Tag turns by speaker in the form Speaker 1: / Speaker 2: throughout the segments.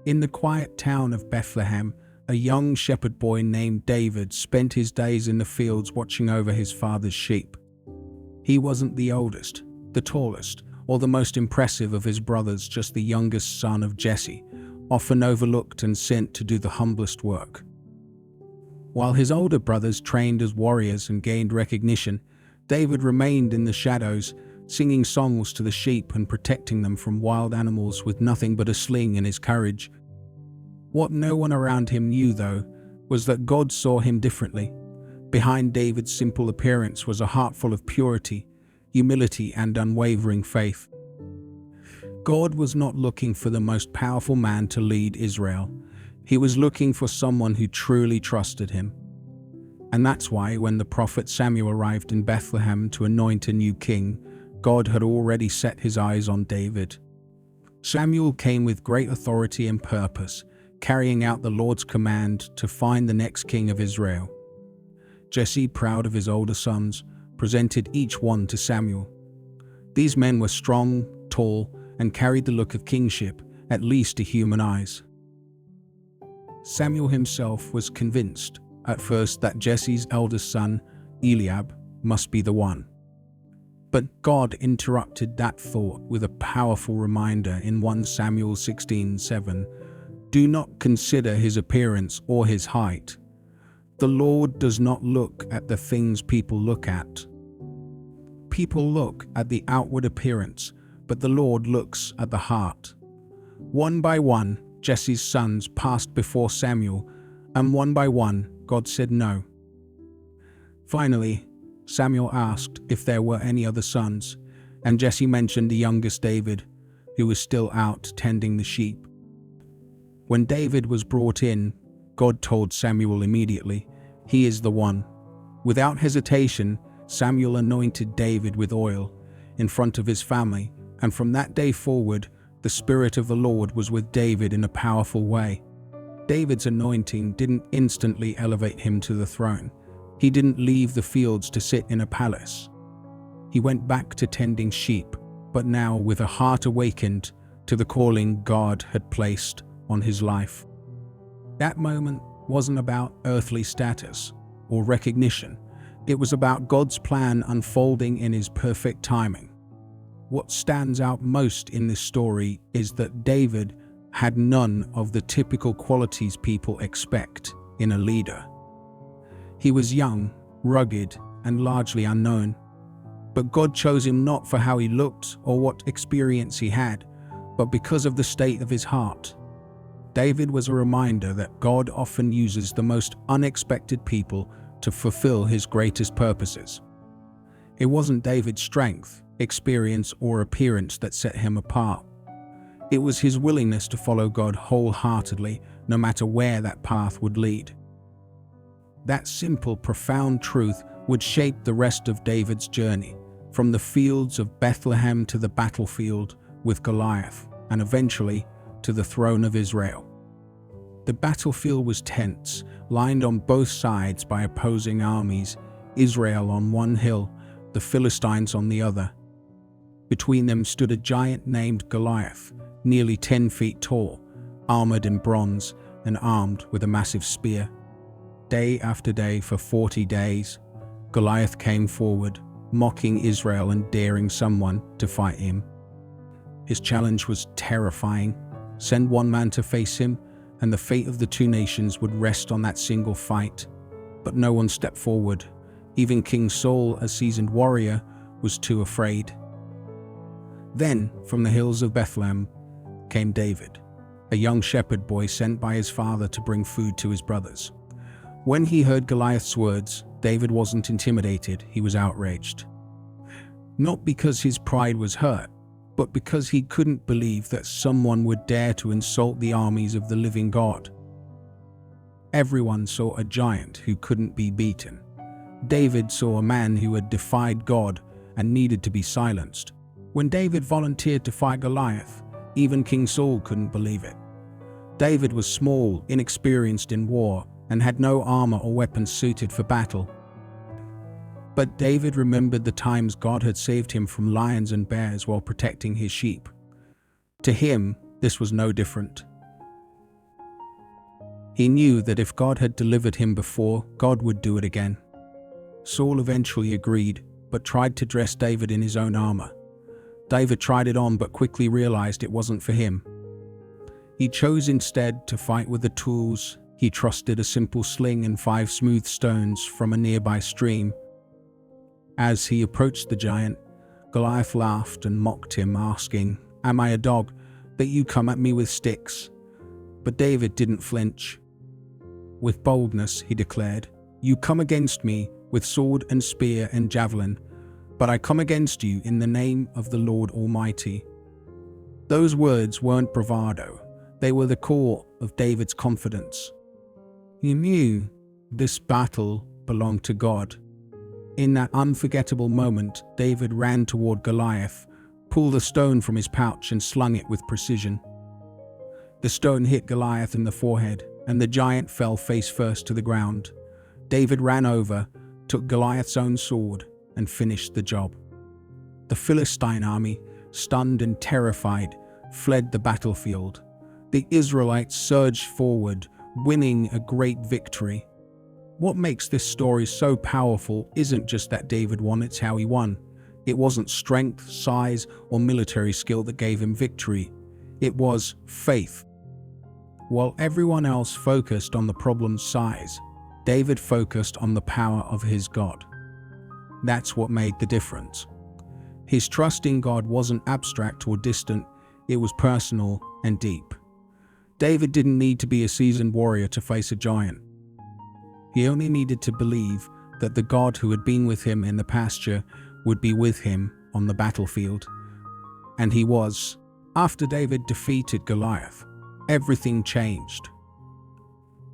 Speaker 1: In the quiet town of Bethlehem, a young shepherd boy named David spent his days in the fields watching over his father's sheep. He wasn't the oldest, the tallest, or the most impressive of his brothers, just the youngest son of Jesse, often overlooked and sent to do the humblest work. While his older brothers trained as warriors and gained recognition, David remained in the shadows, singing songs to the sheep and protecting them from wild animals with nothing but a sling and his courage. What no one around him knew, though, was that God saw him differently. Behind David's simple appearance was a heart full of purity, humility, and unwavering faith. God was not looking for the most powerful man to lead Israel. He was looking for someone who truly trusted him. And that's why when the prophet Samuel arrived in Bethlehem to anoint a new king, God had already set his eyes on David. Samuel came with great authority and purpose, carrying out the Lord's command to find the next king of Israel. Jesse, proud of his older sons, presented each one to Samuel. These men were strong, tall, and carried the look of kingship, at least to human eyes. Samuel himself was convinced, at first, that Jesse's eldest son, Eliab, must be the one. But God interrupted that thought with a powerful reminder in 1 Samuel 16:7. Do not consider his appearance or his height. The Lord does not look at the things people look at. People look at the outward appearance, but the Lord looks at the heart. One by one, Jesse's sons passed before Samuel, and one by one, God said no. Finally, Samuel asked if there were any other sons, and Jesse mentioned the youngest David, who was still out tending the sheep. When David was brought in, God told Samuel immediately, "He is the one." Without hesitation, Samuel anointed David with oil in front of his family, and from that day forward, the Spirit of the Lord was with David in a powerful way. David's anointing didn't instantly elevate him to the throne. He didn't leave the fields to sit in a palace. He went back to tending sheep, but now with a heart awakened to the calling God had placed on his life. That moment wasn't about earthly status or recognition. It was about God's plan unfolding in his perfect timing. What stands out most in this story is that David had none of the typical qualities people expect in a leader. He was young, rugged, and largely unknown. But God chose him not for how he looked or what experience he had, but because of the state of his heart. David was a reminder that God often uses the most unexpected people to fulfill his greatest purposes. It wasn't David's strength, experience, or appearance that set him apart. It was his willingness to follow God wholeheartedly, no matter where that path would lead. That simple, profound truth would shape the rest of David's journey, from the fields of Bethlehem to the battlefield with Goliath, and eventually to the throne of Israel. The battlefield was tense, lined on both sides by opposing armies, Israel on one hill, the Philistines on the other. Between them stood a giant named Goliath, nearly 10 feet tall, armored in bronze and armed with a massive spear. Day after day for 40 days, Goliath came forward, mocking Israel and daring someone to fight him. His challenge was terrifying. Send one man to face him, and the fate of the two nations would rest on that single fight. But no one stepped forward. Even King Saul, a seasoned warrior, was too afraid. Then, from the hills of Bethlehem, came David, a young shepherd boy sent by his father to bring food to his brothers. When he heard Goliath's words, David wasn't intimidated, he was outraged. Not because his pride was hurt, but because he couldn't believe that someone would dare to insult the armies of the living God. Everyone saw a giant who couldn't be beaten. David saw a man who had defied God and needed to be silenced. When David volunteered to fight Goliath, even King Saul couldn't believe it. David was small, inexperienced in war, and had no armor or weapons suited for battle. But David remembered the times God had saved him from lions and bears while protecting his sheep. To him, this was no different. He knew that if God had delivered him before, God would do it again. Saul eventually agreed, but tried to dress David in his own armor. David tried it on but quickly realized it wasn't for him. He chose instead to fight with the tools he trusted, a simple sling and 5 smooth stones from a nearby stream. As he approached the giant, Goliath laughed and mocked him, asking, "Am I a dog that you come at me with sticks?" But David didn't flinch. With boldness, he declared, "You come against me with sword and spear and javelin, but I come against you in the name of the Lord Almighty." Those words weren't bravado. They were the core of David's confidence. He knew this battle belonged to God. In that unforgettable moment, David ran toward Goliath, pulled a stone from his pouch and slung it with precision. The stone hit Goliath in the forehead, and the giant fell face first to the ground. David ran over, took Goliath's own sword, and finished the job. The Philistine army, stunned and terrified, fled the battlefield. The Israelites surged forward, winning a great victory. What makes this story so powerful isn't just that David won, it's how he won. It wasn't strength, size, or military skill that gave him victory. It was faith. While everyone else focused on the problem's size, David focused on the power of his God. That's what made the difference. His trust in God wasn't abstract or distant, it was personal and deep. David didn't need to be a seasoned warrior to face a giant. He only needed to believe that the God who had been with him in the pasture would be with him on the battlefield. And he was. After David defeated Goliath, everything changed.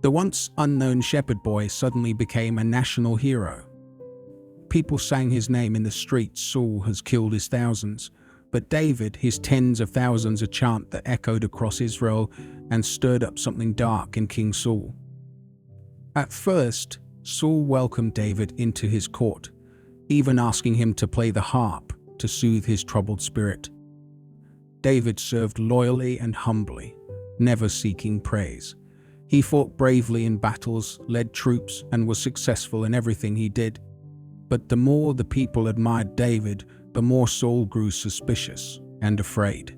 Speaker 1: The once unknown shepherd boy suddenly became a national hero. People sang his name in the streets. Saul has killed his thousands, but David his tens of thousands, a chant that echoed across Israel and stirred up something dark in King Saul. At first, Saul welcomed David into his court, even asking him to play the harp to soothe his troubled spirit. David served loyally and humbly, never seeking praise. He fought bravely in battles, led troops, and was successful in everything he did. But the more the people admired David, the more Saul grew suspicious and afraid.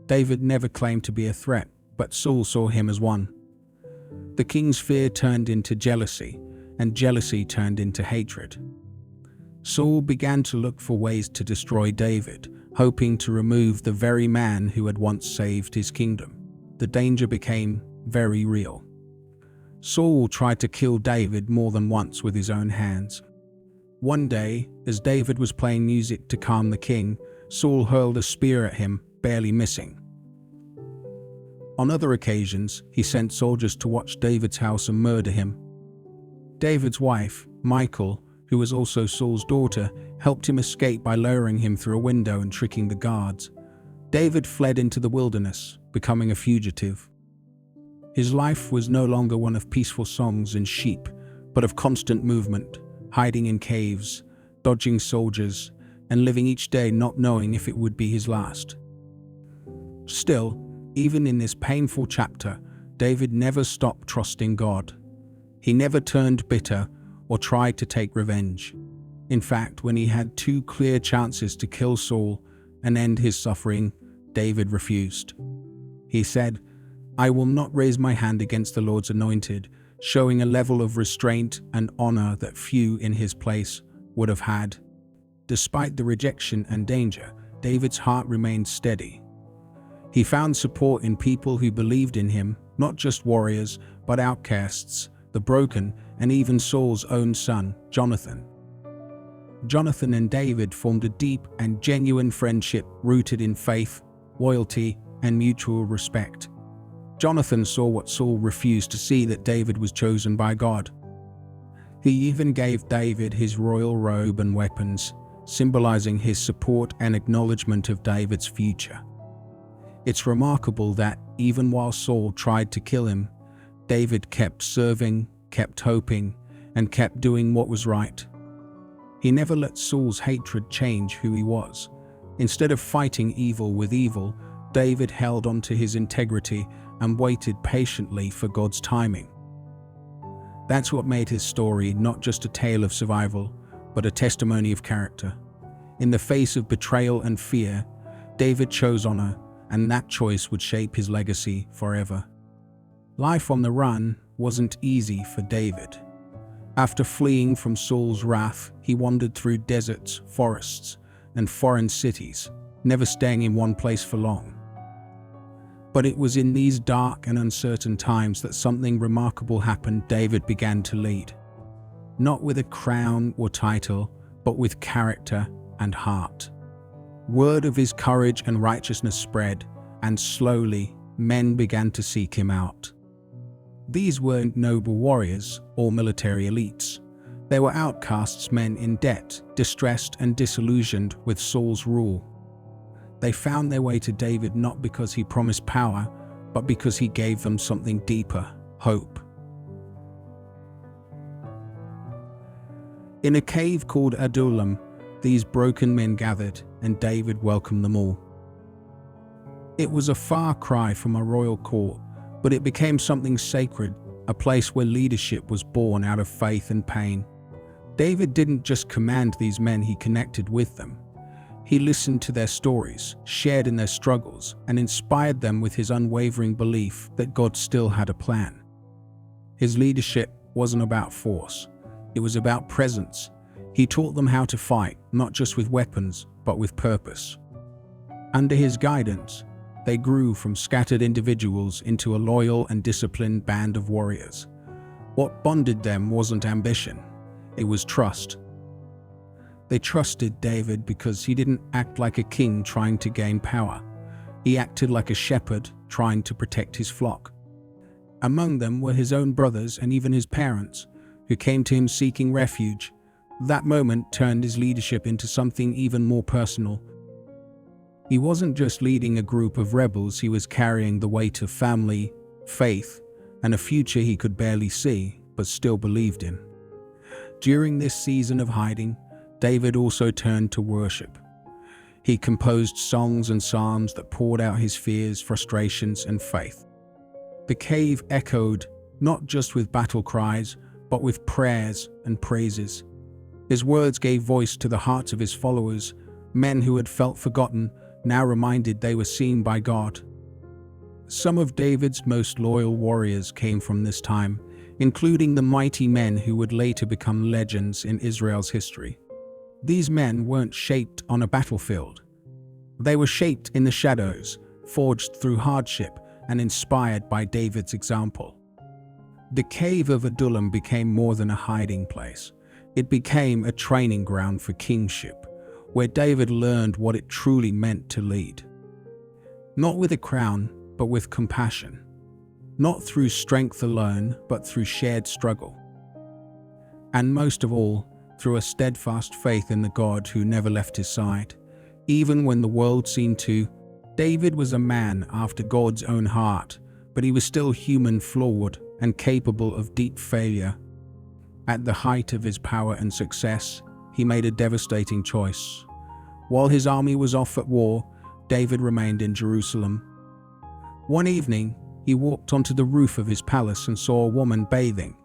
Speaker 1: David never claimed to be a threat, but Saul saw him as one. The king's fear turned into jealousy, and jealousy turned into hatred. Saul began to look for ways to destroy David, hoping to remove the very man who had once saved his kingdom. The danger became very real. Saul tried to kill David more than once with his own hands. One day, as David was playing music to calm the king, Saul hurled a spear at him, barely missing. On other occasions, he sent soldiers to watch David's house and murder him. David's wife, Michal, who was also Saul's daughter, helped him escape by lowering him through a window and tricking the guards. David fled into the wilderness, becoming a fugitive. His life was no longer one of peaceful songs and sheep, but of constant movement, hiding in caves, dodging soldiers, and living each day not knowing if it would be his last. Still, even in this painful chapter, David never stopped trusting God. He never turned bitter or tried to take revenge. In fact, when he had 2 clear chances to kill Saul and end his suffering, David refused. He said, "I will not raise my hand against the Lord's anointed," showing a level of restraint and honor that few in his place would have had. Despite the rejection and danger, David's heart remained steady. He found support in people who believed in him, not just warriors, but outcasts, the broken, and even Saul's own son, Jonathan. Jonathan and David formed a deep and genuine friendship rooted in faith, loyalty, and mutual respect. Jonathan saw what Saul refused to see, that David was chosen by God. He even gave David his royal robe and weapons, symbolizing his support and acknowledgement of David's future. It's remarkable that, even while Saul tried to kill him, David kept serving, kept hoping, and kept doing what was right. He never let Saul's hatred change who he was. Instead of fighting evil with evil, David held on to his integrity, and waited patiently for God's timing. That's what made his story not just a tale of survival, but a testimony of character. In the face of betrayal and fear, David chose honor, and that choice would shape his legacy forever. Life on the run wasn't easy for David. After fleeing from Saul's wrath, he wandered through deserts, forests, and foreign cities, never staying in one place for long. But it was in these dark and uncertain times that something remarkable happened. David began to lead. Not with a crown or title, but with character and heart. Word of his courage and righteousness spread, and slowly men began to seek him out. These weren't noble warriors or military elites. They were outcasts, men in debt, distressed and disillusioned with Saul's rule. They found their way to David not because he promised power, but because he gave them something deeper: hope. In a cave called Adullam, these broken men gathered, and David welcomed them all. It was a far cry from a royal court, but it became something sacred, a place where leadership was born out of faith and pain. David didn't just command these men, he connected with them. He listened to their stories, shared in their struggles, and inspired them with his unwavering belief that God still had a plan. His leadership wasn't about force, it was about presence. He taught them how to fight, not just with weapons, but with purpose. Under his guidance, they grew from scattered individuals into a loyal and disciplined band of warriors. What bonded them wasn't ambition, it was trust. They trusted David because he didn't act like a king trying to gain power. He acted like a shepherd trying to protect his flock. Among them were his own brothers and even his parents, who came to him seeking refuge. That moment turned his leadership into something even more personal. He wasn't just leading a group of rebels, he was carrying the weight of family, faith, and a future he could barely see, but still believed in. During this season of hiding, David also turned to worship. He composed songs and psalms that poured out his fears, frustrations, and faith. The cave echoed, not just with battle cries, but with prayers and praises. His words gave voice to the hearts of his followers, men who had felt forgotten, now reminded they were seen by God. Some of David's most loyal warriors came from this time, including the mighty men who would later become legends in Israel's history. These men weren't shaped on a battlefield. They were shaped in the shadows, forged through hardship, and inspired by David's example. The cave of Adullam became more than a hiding place. It became a training ground for kingship, where David learned what it truly meant to lead. Not with a crown, but with compassion. Not through strength alone, but through shared struggle. And most of all, through a steadfast faith in the God who never left his side. Even when the world seemed to, David was a man after God's own heart, but he was still human, flawed, and capable of deep failure. At the height of his power and success, he made a devastating choice. While his army was off at war, David remained in Jerusalem. One evening, he walked onto the roof of his palace and saw a woman bathing.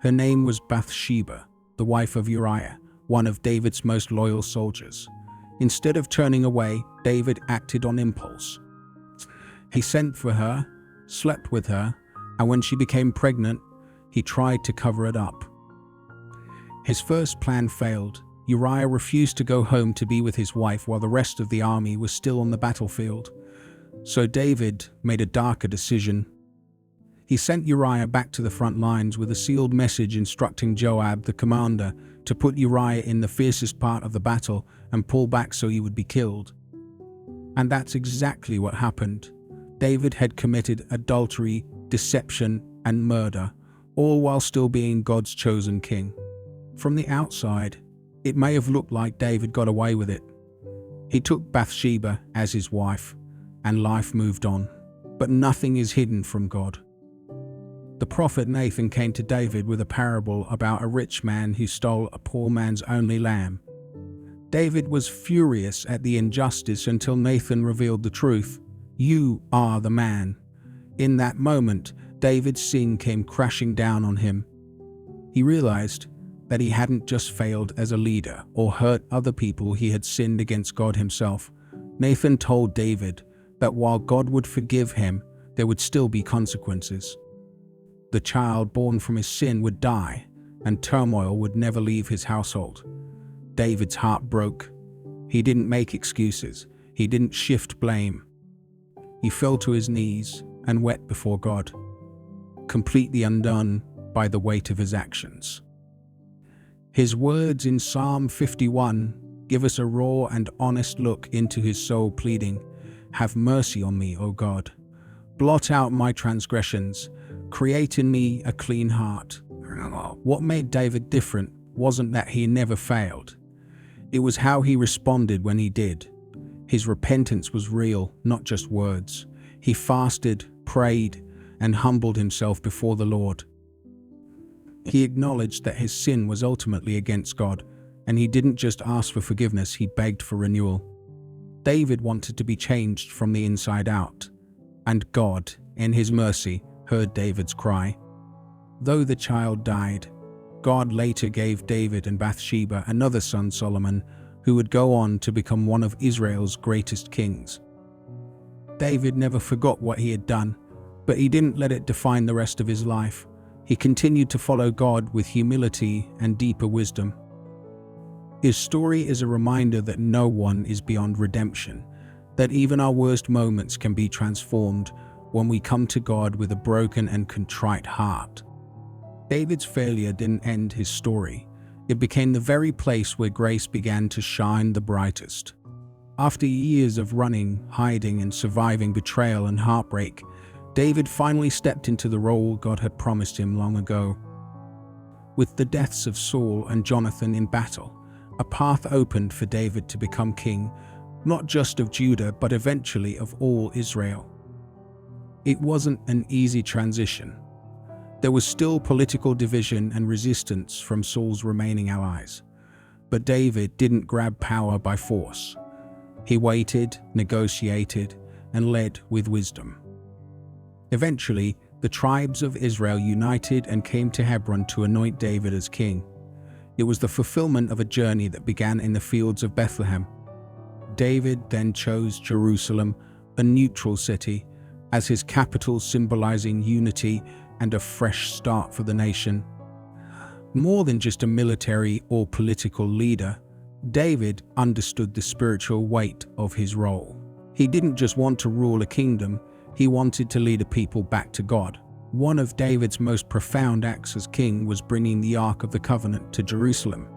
Speaker 1: Her name was Bathsheba, the wife of Uriah, one of David's most loyal soldiers. Instead of turning away, David acted on impulse. He sent for her, slept with her, and when she became pregnant, he tried to cover it up. His first plan failed. Uriah refused to go home to be with his wife while the rest of the army was still on the battlefield. So David made a darker decision. He sent Uriah back to the front lines with a sealed message instructing Joab, the commander, to put Uriah in the fiercest part of the battle and pull back so he would be killed. And that's exactly what happened. David had committed adultery, deception, and murder, all while still being God's chosen king. From the outside, it may have looked like David got away with it. He took Bathsheba as his wife, and life moved on. But nothing is hidden from God. The prophet Nathan came to David with a parable about a rich man who stole a poor man's only lamb. David was furious at the injustice until Nathan revealed the truth. "You are the man. In that moment, David's sin came crashing down on him. He realized that he hadn't just failed as a leader or hurt other people, he had sinned against God himself. Nathan told David that while God would forgive him, there would still be consequences. The child born from his sin would die, and turmoil would never leave his household. David's heart broke. He didn't make excuses. He didn't shift blame. He fell to his knees and wept before God, completely undone by the weight of his actions. His words in Psalm 51 give us a raw and honest look into his soul, pleading, "Have mercy on me, O God. Blot out my transgressions. Create in me a clean heart." What made David different wasn't that he never failed. It was how he responded when he did. His repentance was real, not just words. He fasted, prayed, and humbled himself before the Lord. He acknowledged that his sin was ultimately against God, and he didn't just ask for forgiveness, he begged for renewal. David wanted to be changed from the inside out, and God, in his mercy, heard David's cry. Though the child died, God later gave David and Bathsheba another son, Solomon, who would go on to become one of Israel's greatest kings. David never forgot what he had done, but he didn't let it define the rest of his life. He continued to follow God with humility and deeper wisdom. His story is a reminder that no one is beyond redemption, that even our worst moments can be transformed when we come to God with a broken and contrite heart. David's failure didn't end his story. It became the very place where grace began to shine the brightest. After years of running, hiding, and surviving betrayal and heartbreak, David finally stepped into the role God had promised him long ago. With the deaths of Saul and Jonathan in battle, a path opened for David to become king, not just of Judah, but eventually of all Israel. It wasn't an easy transition. There was still political division and resistance from Saul's remaining allies. But David didn't grab power by force. He waited, negotiated, and led with wisdom. Eventually, the tribes of Israel united and came to Hebron to anoint David as king. It was the fulfillment of a journey that began in the fields of Bethlehem. David then chose Jerusalem, a neutral city, as his capital, symbolizing unity and a fresh start for the nation. More than just a military or political leader, David understood the spiritual weight of his role. He didn't just want to rule a kingdom, he wanted to lead a people back to God. One of David's most profound acts as king was bringing the Ark of the Covenant to Jerusalem.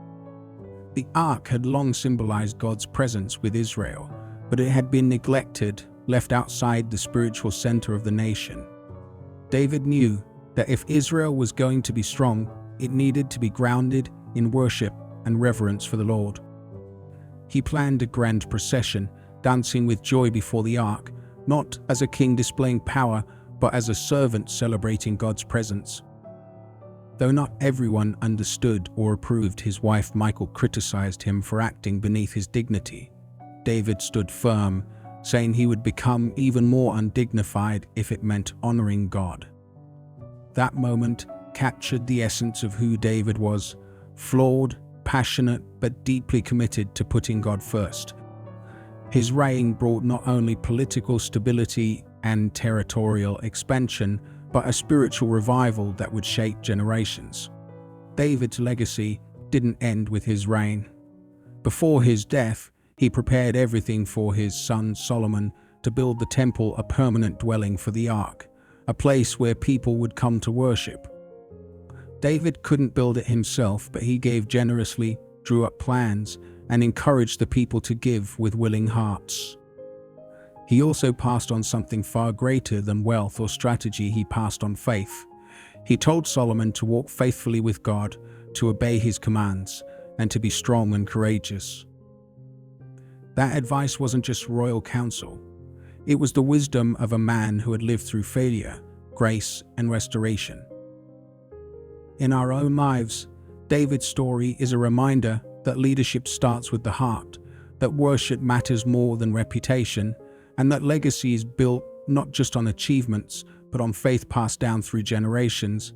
Speaker 1: The Ark had long symbolized God's presence with Israel, but it had been neglected, left outside the spiritual center of the nation. David knew that if Israel was going to be strong, it needed to be grounded in worship and reverence for the Lord. He planned a grand procession, dancing with joy before the Ark, not as a king displaying power, but as a servant celebrating God's presence. Though not everyone understood or approved, his wife Michal criticized him for acting beneath his dignity. David stood firm, saying he would become even more undignified if it meant honoring God. That moment captured the essence of who David was: flawed, passionate, but deeply committed to putting God first. His reign brought not only political stability and territorial expansion, but a spiritual revival that would shape generations. David's legacy didn't end with his reign. Before his death, he prepared everything for his son Solomon to build the temple, a permanent dwelling for the Ark, a place where people would come to worship. David couldn't build it himself, but he gave generously, drew up plans, and encouraged the people to give with willing hearts. He also passed on something far greater than wealth or strategy. He passed on faith. He told Solomon to walk faithfully with God, to obey his commands, and to be strong and courageous. That advice wasn't just royal counsel. It was the wisdom of a man who had lived through failure, grace, and restoration. In our own lives, David's story is a reminder that leadership starts with the heart, that worship matters more than reputation, and that legacy is built not just on achievements, but on faith passed down through generations.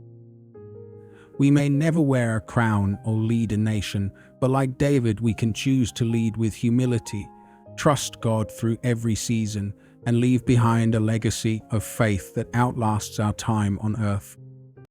Speaker 1: We may never wear a crown or lead a nation, but like David, we can choose to lead with humility, trust God through every season, and leave behind a legacy of faith that outlasts our time on earth.